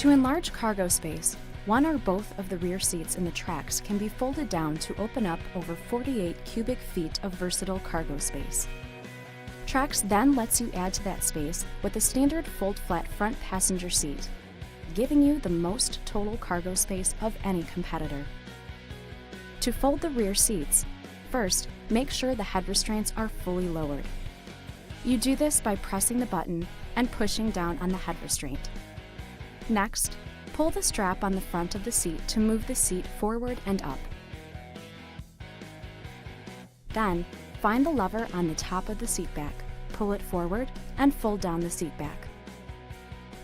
To enlarge cargo space, one or both of the rear seats in the Trax can be folded down to open up over 48 cubic feet of versatile cargo space. Trax then lets you add to that space with a standard fold-flat front passenger seat, giving you the most total cargo space of any competitor. To fold the rear seats, first, make sure the head restraints are fully lowered. You do this by pressing the button and pushing down on the head restraint. Next, pull the strap on the front of the seat to move the seat forward and up. Then, find the lever on the top of the seat back, pull it forward, and fold down the seat back.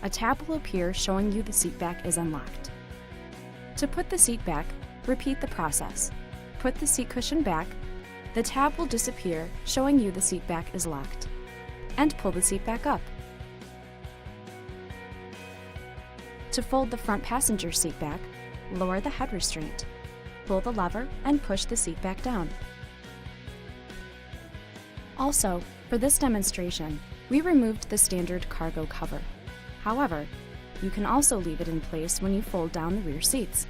A tab will appear showing you the seat back is unlocked. To put the seat back, repeat the process. Put the seat cushion back, the tab will disappear showing you the seat back is locked, and pull the seat back up. To fold the front passenger seat back, lower the head restraint, pull the lever, and push the seat back down. Also, for this demonstration, we removed the standard cargo cover. However, you can also leave it in place when you fold down the rear seats.